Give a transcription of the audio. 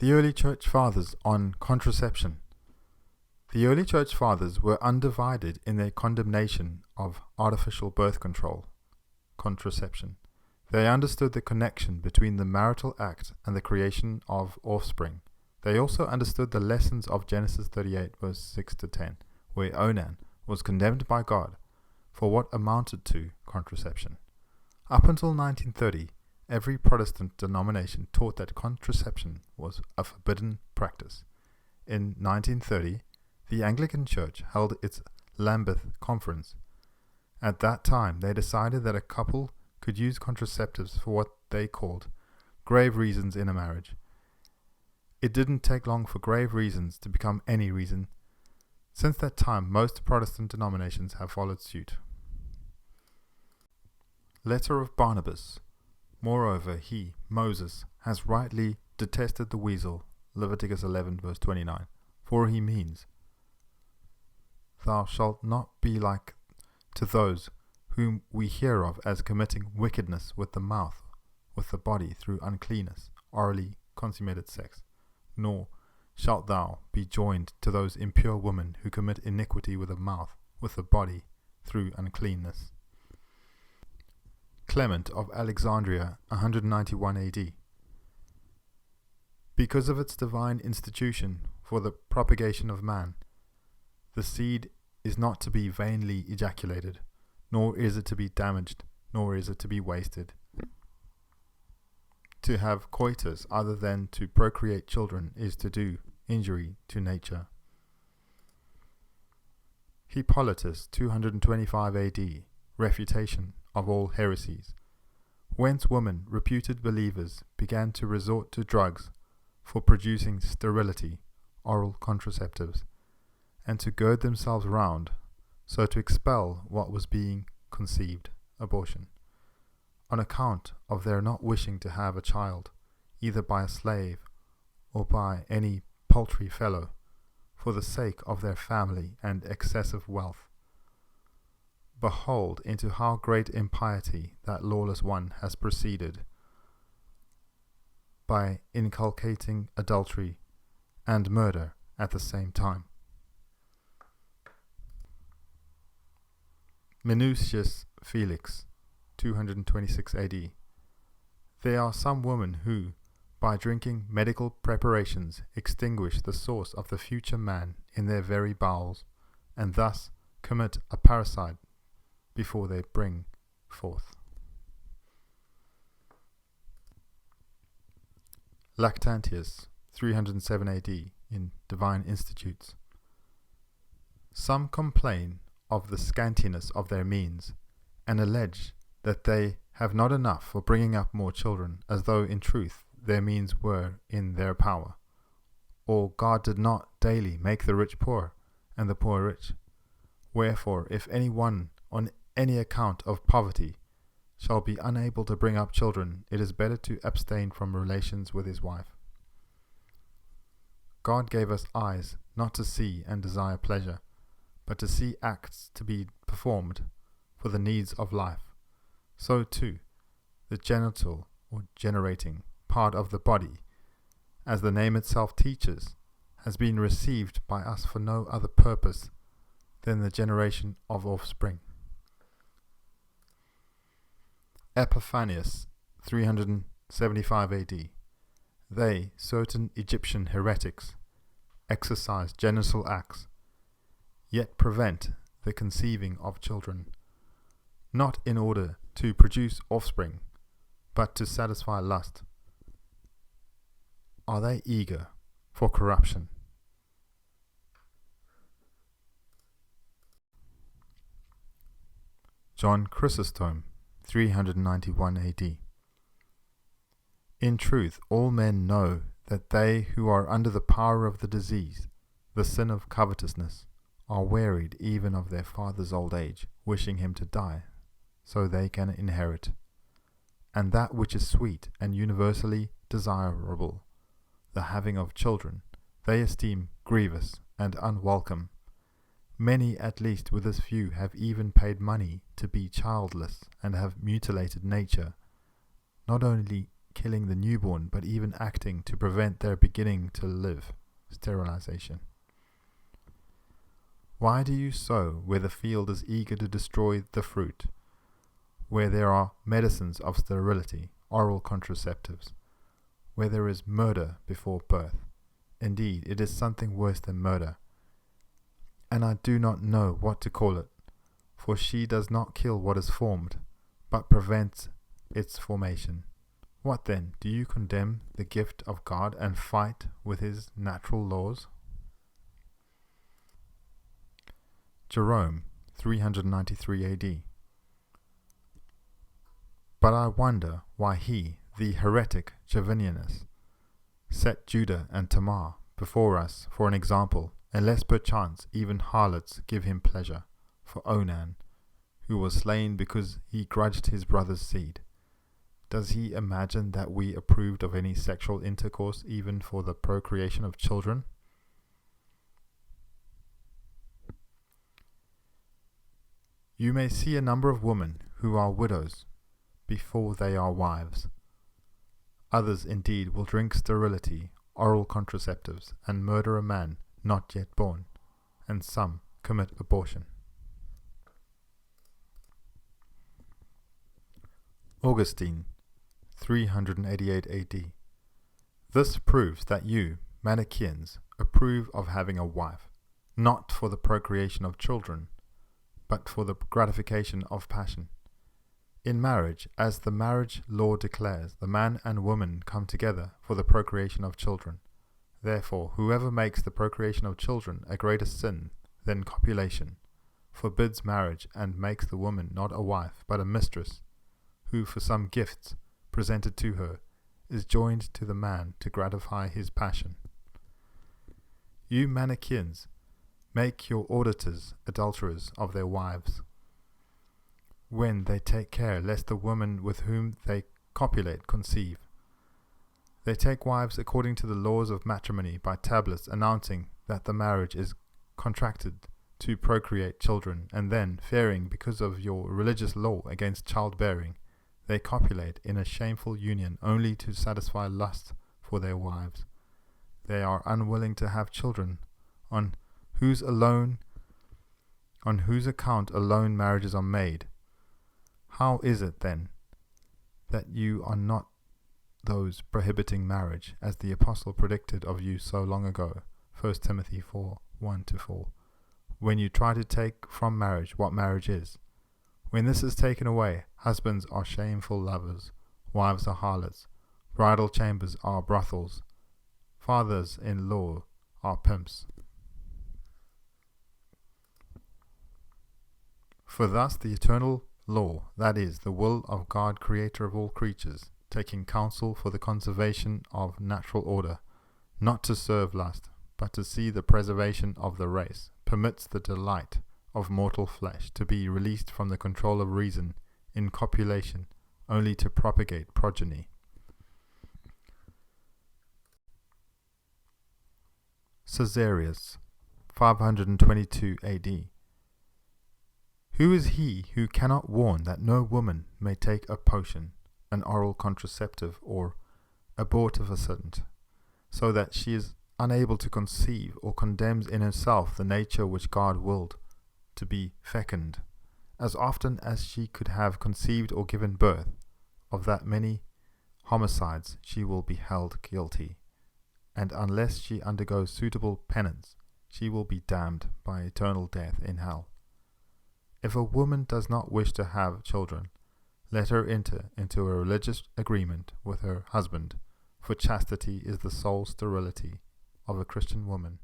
The early Church Fathers on contraception. The early Church Fathers were undivided in their condemnation of artificial birth control, contraception. They understood the connection between the marital act and the creation of offspring. They also understood the lessons of Genesis 38 verse 6 to 10, where Onan was condemned by God for what amounted to contraception. Up until 1930, every Protestant denomination taught that contraception was a forbidden practice. In 1930, the Anglican Church held its Lambeth Conference. At that time, they decided that a couple could use contraceptives for what they called grave reasons in a marriage. It didn't take long for grave reasons to become any reason. Since that time, most Protestant denominations have followed suit. Letter of Barnabas. Moreover, he, Moses, has rightly detested the weasel, Leviticus 11 verse 29, for he means, Thou shalt not be like to those whom we hear of as committing wickedness with the mouth, with the body through uncleanness, orally consummated sex, nor shalt thou be joined to those impure women who commit iniquity with the mouth, with the body through uncleanness. Clement of Alexandria, 191 AD. Because of its divine institution for the propagation of man, the seed is not to be vainly ejaculated, nor is it to be damaged, nor is it to be wasted. To have coitus other than to procreate children is to do injury to nature. Hippolytus, 225 AD. Refutation of all heresies, whence women, reputed believers, began to resort to drugs for producing sterility, oral contraceptives, and to gird themselves round, so to expel what was being conceived, abortion, on account of their not wishing to have a child, either by a slave or by any paltry fellow, for the sake of their family and excessive wealth. Behold into how great impiety that lawless one has proceeded, by inculcating adultery and murder at the same time. Minucius Felix, 226 AD. There are some women who, by drinking medical preparations, extinguish the source of the future man in their very bowels, and thus commit a parricide before they bring forth. Lactantius, 307 AD, in Divine Institutes. Some complain of the scantiness of their means, and allege that they have not enough for bringing up more children, as though in truth their means were in their power. Or God did not daily make the rich poor, and the poor rich. Wherefore, if any one on any account of poverty shall be unable to bring up children, it is better to abstain from relations with his wife. God gave us eyes not to see and desire pleasure, but to see acts to be performed for the needs of life. So too, the genital or generating part of the body, as the name itself teaches, has been received by us for no other purpose than the generation of offspring. Epiphanius, 375 AD. They, certain Egyptian heretics, exercise genital acts, yet prevent the conceiving of children, not in order to produce offspring, but to satisfy lust. Are they eager for corruption? John Chrysostom, 391 AD. In truth, all men know that they who are under the power of the disease, the sin of covetousness, are wearied even of their father's old age, wishing him to die, so they can inherit. And that which is sweet and universally desirable, the having of children, they esteem grievous and unwelcome. Many at least with this view have even paid money to be childless, and have mutilated nature, not only killing the newborn, but even acting to prevent their beginning to live, sterilization. Why do you sow where the field is eager to destroy the fruit, where there are medicines of sterility, oral contraceptives, where there is murder before birth? Indeed, it is something worse than murder, and I do not know what to call it, for she does not kill what is formed, but prevents its formation. What then, do you condemn the gift of God and fight with his natural laws? Jerome, 393 AD. But I wonder why he, the heretic Jovinianus, set Judah and Tamar before us for an example, unless perchance even harlots give him pleasure, for Onan, who was slain because he grudged his brother's seed. Does he imagine that we approved of any sexual intercourse even for the procreation of children? You may see a number of women who are widows before they are wives. Others indeed will drink sterility, oral contraceptives, and murder a man not yet born, and some commit abortion. Augustine, 388 AD. This proves that you, Manichaeans, approve of having a wife, not for the procreation of children, but for the gratification of passion. In marriage, as the marriage law declares, the man and woman come together for the procreation of children. Therefore, whoever makes the procreation of children a greater sin than copulation, forbids marriage and makes the woman not a wife, but a mistress, who for some gifts presented to her is joined to the man to gratify his passion. You Manichaeans, make your auditors adulterers of their wives, when they take care lest the woman with whom they copulate conceive. They take wives according to the laws of matrimony by tablets announcing that the marriage is contracted to procreate children, and then, fearing because of your religious law against childbearing, they copulate in a shameful union only to satisfy lust for their wives. They are unwilling to have children, on whose account alone marriages are made. How is it, then, that you are not those prohibiting marriage, as the Apostle predicted of you so long ago, 1 Timothy 4, 1-4, when you try to take from marriage what marriage is? When this is taken away, husbands are shameful lovers, wives are harlots, bridal chambers are brothels, fathers-in-law are pimps. For thus the eternal law, that is, the will of God, creator of all creatures, taking counsel for the conservation of natural order, not to serve lust, but to see the preservation of the race, permits the delight of mortal flesh to be released from the control of reason in copulation, only to propagate progeny. Caesarius, 522 AD. Who is he who cannot warn that no woman may take a potion, an oral contraceptive, or abortifacient, so that she is unable to conceive, or condemns in herself the nature which God willed to be fecund, as often as she could have conceived or given birth? Of that many homicides she will be held guilty, and unless she undergoes suitable penance, she will be damned by eternal death in hell. If a woman does not wish to have children, let her enter into a religious agreement with her husband, for chastity is the sole sterility of a Christian woman.